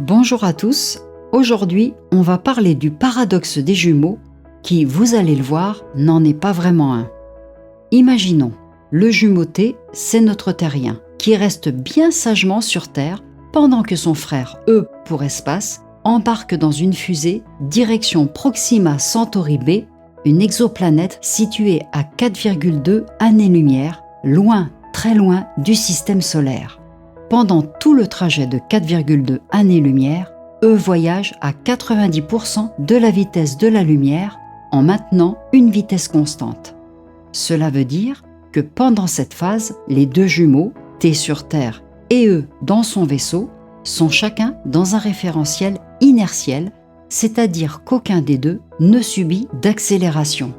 Bonjour à tous, aujourd'hui on va parler du paradoxe des jumeaux qui, vous allez le voir, n'en est pas vraiment un. Imaginons, le jumeau T, c'est notre terrien, qui reste bien sagement sur Terre pendant que son frère E pour espace embarque dans une fusée direction Proxima Centauri B, une exoplanète située à 4,2 années-lumière, loin, très loin du système solaire. Pendant tout le trajet de 4,2 années-lumière, E voyage à 90% de la vitesse de la lumière en maintenant une vitesse constante. Cela veut dire que pendant cette phase, les deux jumeaux, T sur Terre et E dans son vaisseau, sont chacun dans un référentiel inertiel, c'est-à-dire qu'aucun des deux ne subit d'accélération.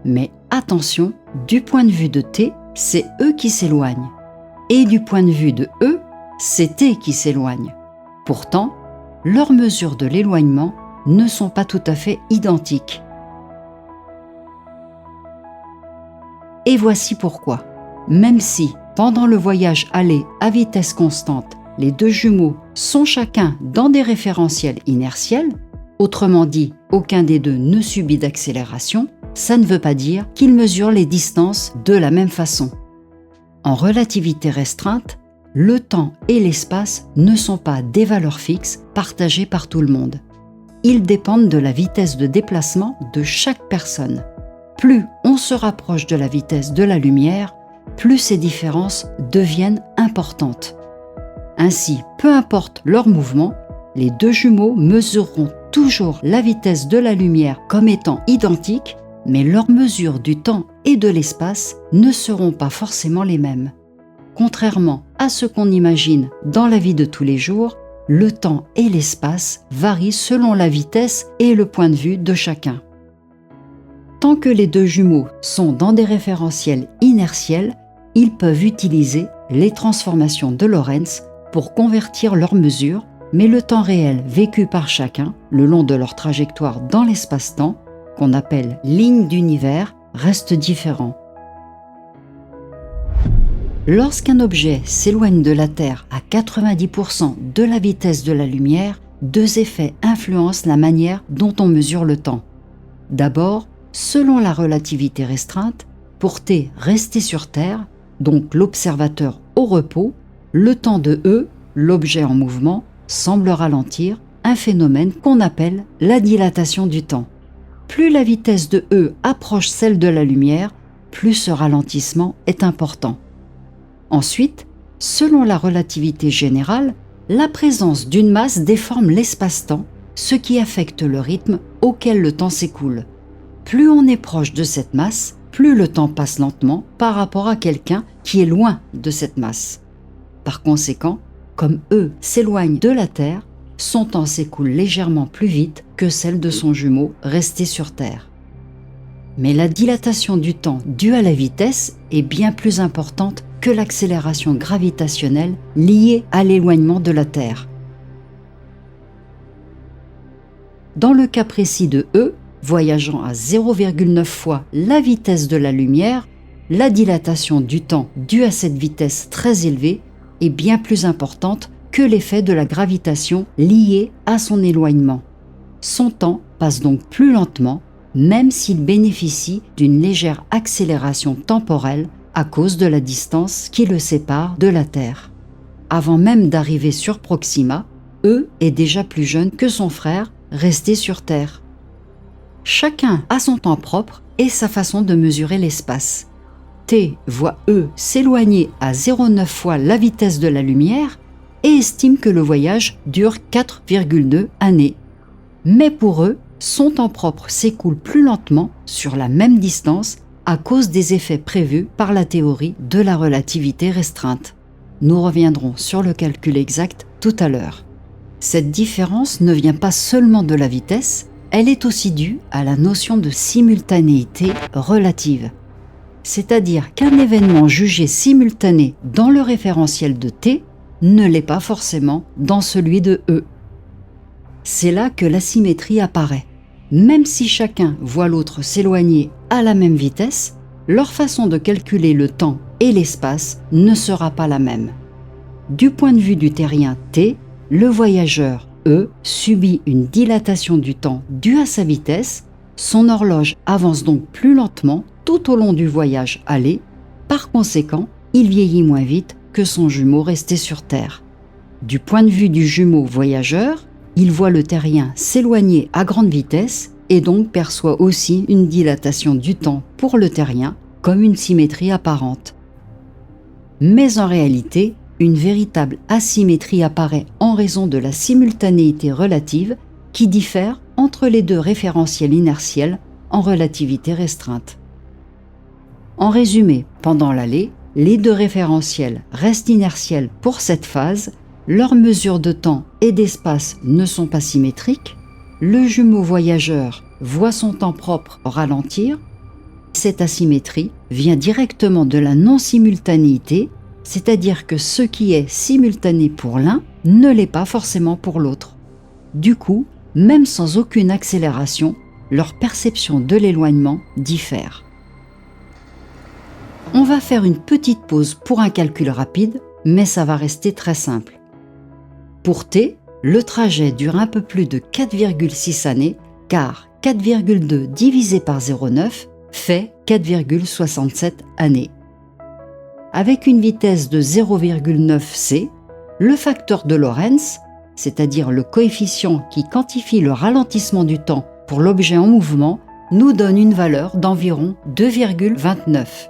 Mais attention, du point de vue de T, c'est E qui s'éloigne. Et du point de vue de E, c'est T qui s'éloigne. Pourtant, leurs mesures de l'éloignement ne sont pas tout à fait identiques. Et voici pourquoi. Même si, pendant le voyage aller à vitesse constante, les deux jumeaux sont chacun dans des référentiels inertiels, autrement dit, aucun des deux ne subit d'accélération, ça ne veut pas dire qu'ils mesurent les distances de la même façon. En relativité restreinte, le temps et l'espace ne sont pas des valeurs fixes partagées par tout le monde. Ils dépendent de la vitesse de déplacement de chaque personne. Plus on se rapproche de la vitesse de la lumière, plus ces différences deviennent importantes. Ainsi, peu importe leur mouvement, les deux jumeaux mesureront toujours la vitesse de la lumière comme étant identique, mais leurs mesures du temps et de l'espace ne seront pas forcément les mêmes. Contrairement à ce qu'on imagine dans la vie de tous les jours, le temps et l'espace varient selon la vitesse et le point de vue de chacun. Tant que les deux jumeaux sont dans des référentiels inertiels, ils peuvent utiliser les transformations de Lorentz pour convertir leurs mesures, mais le temps réel vécu par chacun, le long de leur trajectoire dans l'espace-temps, qu'on appelle ligne d'univers, reste différent. Lorsqu'un objet s'éloigne de la Terre à 90% de la vitesse de la lumière, deux effets influencent la manière dont on mesure le temps. D'abord, selon la relativité restreinte, pour T resté sur Terre, donc l'observateur au repos, le temps de E, l'objet en mouvement, semble ralentir, un phénomène qu'on appelle la dilatation du temps. Plus la vitesse de E approche celle de la lumière, plus ce ralentissement est important. Ensuite, selon la relativité générale, la présence d'une masse déforme l'espace-temps, ce qui affecte le rythme auquel le temps s'écoule. Plus on est proche de cette masse, plus le temps passe lentement par rapport à quelqu'un qui est loin de cette masse. Par conséquent, comme E s'éloigne de la Terre, son temps s'écoule légèrement plus vite que celle de son jumeau resté sur Terre. Mais la dilatation du temps due à la vitesse est bien plus importante que l'accélération gravitationnelle liée à l'éloignement de la Terre. Dans le cas précis de E, voyageant à 0,9 fois la vitesse de la lumière, la dilatation du temps due à cette vitesse très élevée est bien plus importante que l'effet de la gravitation lié à son éloignement. Son temps passe donc plus lentement, même s'il bénéficie d'une légère accélération temporelle à cause de la distance qui le sépare de la Terre. Avant même d'arriver sur Proxima, E est déjà plus jeune que son frère resté sur Terre. Chacun a son temps propre et sa façon de mesurer l'espace. T voit E s'éloigner à 0,9 fois la vitesse de la lumière et estime que le voyage dure 4,2 années. Mais pour eux, son temps propre s'écoule plus lentement sur la même distance à cause des effets prévus par la théorie de la relativité restreinte. Nous reviendrons sur le calcul exact tout à l'heure. Cette différence ne vient pas seulement de la vitesse, elle est aussi due à la notion de simultanéité relative. C'est-à-dire qu'un événement jugé simultané dans le référentiel de T ne l'est pas forcément dans celui de E. C'est là que l'asymétrie apparaît. Même si chacun voit l'autre s'éloigner à la même vitesse, leur façon de calculer le temps et l'espace ne sera pas la même. Du point de vue du terrien T, le voyageur E subit une dilatation du temps due à sa vitesse, son horloge avance donc plus lentement tout au long du voyage aller, par conséquent, il vieillit moins vite que son jumeau resté sur Terre. Du point de vue du jumeau voyageur, il voit le terrien s'éloigner à grande vitesse et donc perçoit aussi une dilatation du temps pour le terrien comme une symétrie apparente. Mais en réalité, une véritable asymétrie apparaît en raison de la simultanéité relative qui diffère entre les deux référentiels inertiels en relativité restreinte. En résumé, pendant l'aller, les deux référentiels restent inertiels pour cette phase, leurs mesures de temps et d'espace ne sont pas symétriques, le jumeau voyageur voit son temps propre ralentir. Cette asymétrie vient directement de la non-simultanéité, c'est-à-dire que ce qui est simultané pour l'un ne l'est pas forcément pour l'autre. Du coup, même sans aucune accélération, leur perception de l'éloignement diffère. On va faire une petite pause pour un calcul rapide, mais ça va rester très simple. Pour T, le trajet dure un peu plus de 4,6 années, car 4,2 divisé par 0,9 fait 4,67 années. Avec une vitesse de 0,9 c, le facteur de Lorentz, c'est-à-dire le coefficient qui quantifie le ralentissement du temps pour l'objet en mouvement, nous donne une valeur d'environ 2,29.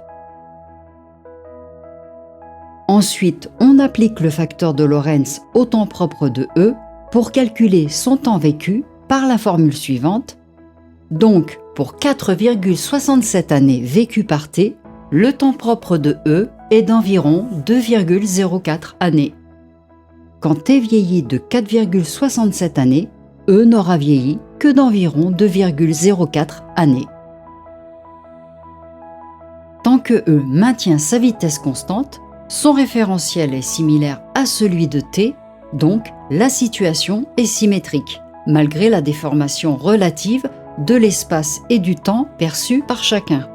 Ensuite, on applique le facteur de Lorentz au temps propre de E pour calculer son temps vécu par la formule suivante. Donc, pour 4,67 années vécues par T, le temps propre de E est d'environ 2,04 années. Quand T vieillit de 4,67 années, E n'aura vieilli que d'environ 2,04 années. Tant que E maintient sa vitesse constante, son référentiel est similaire à celui de T, donc la situation est symétrique, malgré la déformation relative de l'espace et du temps perçus par chacun.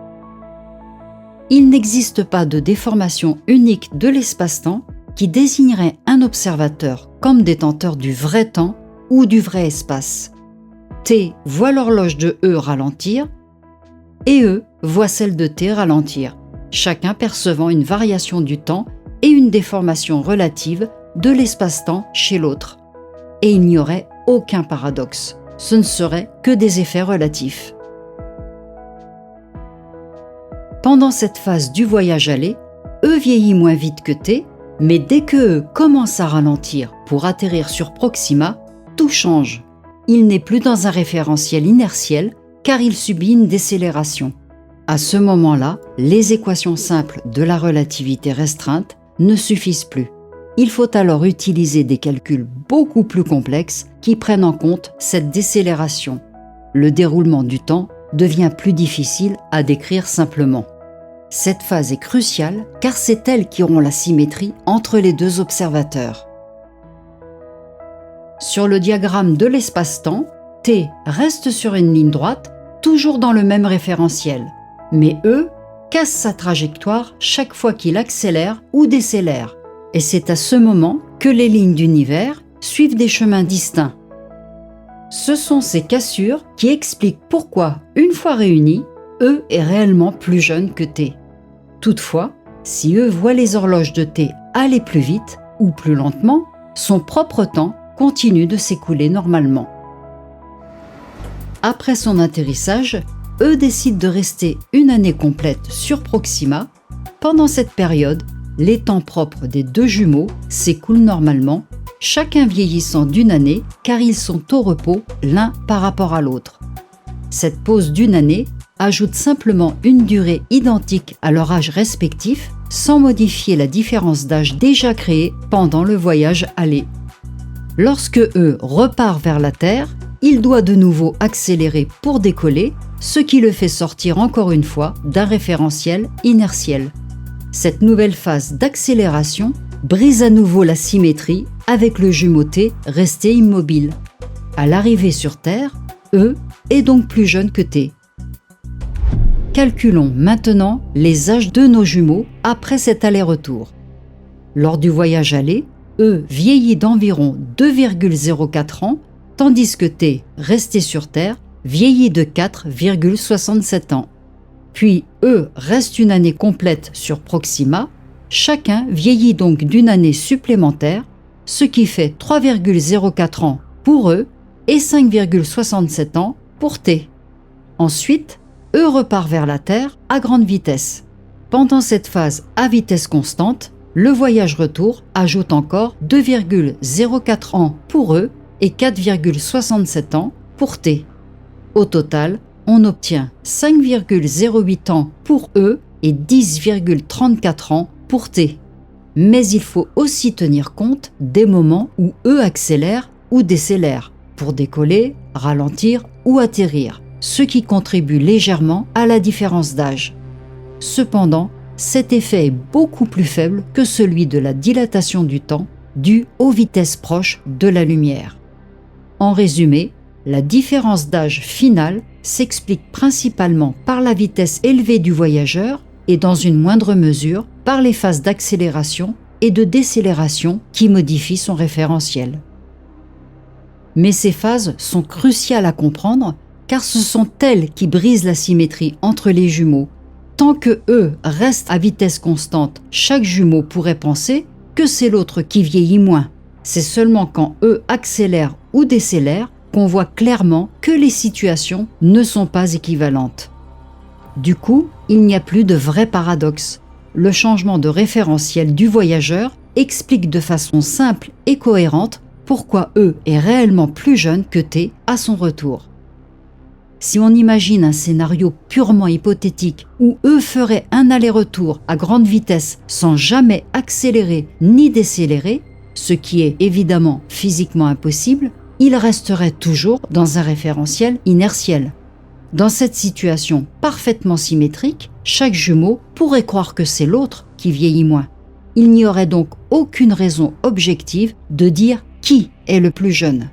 Il n'existe pas de déformation unique de l'espace-temps qui désignerait un observateur comme détenteur du vrai temps ou du vrai espace. T voit l'horloge de E ralentir et E voit celle de T ralentir, chacun percevant une variation du temps et une déformation relative de l'espace-temps chez l'autre. Et il n'y aurait aucun paradoxe, ce ne serait que des effets relatifs. Pendant cette phase du voyage aller, E vieillit moins vite que T, mais dès que E commence à ralentir pour atterrir sur Proxima, tout change. Il n'est plus dans un référentiel inertiel car il subit une décélération. À ce moment-là, les équations simples de la relativité restreinte ne suffisent plus. Il faut alors utiliser des calculs beaucoup plus complexes qui prennent en compte cette décélération. Le déroulement du temps devient plus difficile à décrire simplement. Cette phase est cruciale car c'est elle qui rompt la symétrie entre les deux observateurs. Sur le diagramme de l'espace-temps, T reste sur une ligne droite, toujours dans le même référentiel. Mais E casse sa trajectoire chaque fois qu'il accélère ou décélère. Et c'est à ce moment que les lignes d'univers suivent des chemins distincts. Ce sont ces cassures qui expliquent pourquoi, une fois réunis, E est réellement plus jeune que T. Toutefois, si E voit les horloges de T aller plus vite ou plus lentement, son propre temps continue de s'écouler normalement. Après son atterrissage, E décide de rester une année complète sur Proxima. Pendant cette période, les temps propres des deux jumeaux s'écoulent normalement, chacun vieillissant d'une année car ils sont au repos l'un par rapport à l'autre. Cette pause d'une année ajoute simplement une durée identique à leur âge respectif sans modifier la différence d'âge déjà créée pendant le voyage aller. Lorsque E repart vers la Terre, il doit de nouveau accélérer pour décoller, ce qui le fait sortir encore une fois d'un référentiel inertiel. Cette nouvelle phase d'accélération brise à nouveau la symétrie avec le jumeau T resté immobile. À l'arrivée sur Terre, E est donc plus jeune que T. Calculons maintenant les âges de nos jumeaux après cet aller-retour. Lors du voyage aller, E vieillit d'environ 2,04 ans, tandis que T, resté sur Terre, vieillit de 4,67 ans. Puis E reste une année complète sur Proxima, chacun vieillit donc d'une année supplémentaire, ce qui fait 3,04 ans pour E et 5,67 ans pour T. Ensuite, E repart vers la Terre à grande vitesse. Pendant cette phase à vitesse constante, le voyage retour ajoute encore 2,04 ans pour E et 4,67 ans pour T. Au total, on obtient 5,08 ans pour E et 10,34 ans pour T. Mais il faut aussi tenir compte des moments où E accélère ou décélère, pour décoller, ralentir ou atterrir, ce qui contribue légèrement à la différence d'âge. Cependant, cet effet est beaucoup plus faible que celui de la dilatation du temps due aux vitesses proches de la lumière. En résumé, la différence d'âge finale s'explique principalement par la vitesse élevée du voyageur et dans une moindre mesure par les phases d'accélération et de décélération qui modifient son référentiel. Mais ces phases sont cruciales à comprendre car ce sont elles qui brisent la symétrie entre les jumeaux. Tant que E reste à vitesse constante, chaque jumeau pourrait penser que c'est l'autre qui vieillit moins. C'est seulement quand E accélère ou décélère qu'on voit clairement que les situations ne sont pas équivalentes. Du coup, il n'y a plus de vrai paradoxe. Le changement de référentiel du voyageur explique de façon simple et cohérente pourquoi E est réellement plus jeune que T à son retour. Si on imagine un scénario purement hypothétique où E ferait un aller-retour à grande vitesse sans jamais accélérer ni décélérer, ce qui est évidemment physiquement impossible, il resterait toujours dans un référentiel inertiel. Dans cette situation parfaitement symétrique, chaque jumeau pourrait croire que c'est l'autre qui vieillit moins. Il n'y aurait donc aucune raison objective de dire qui est le plus jeune.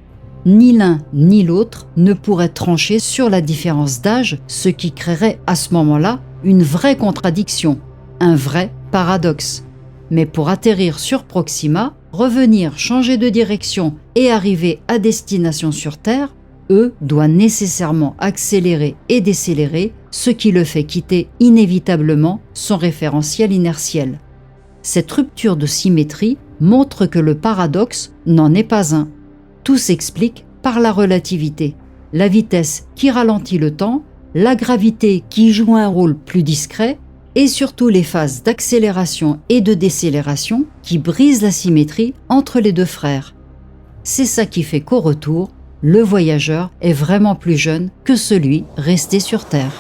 Ni l'un ni l'autre ne pourraient trancher sur la différence d'âge, ce qui créerait à ce moment-là une vraie contradiction, un vrai paradoxe. Mais pour atterrir sur Proxima, revenir, changer de direction et arriver à destination sur Terre, E doit nécessairement accélérer et décélérer, ce qui le fait quitter inévitablement son référentiel inertiel. Cette rupture de symétrie montre que le paradoxe n'en est pas un. Tout s'explique par la relativité, la vitesse qui ralentit le temps, la gravité qui joue un rôle plus discret et surtout les phases d'accélération et de décélération qui brisent la symétrie entre les deux frères. C'est ça qui fait qu'au retour, le voyageur est vraiment plus jeune que celui resté sur Terre.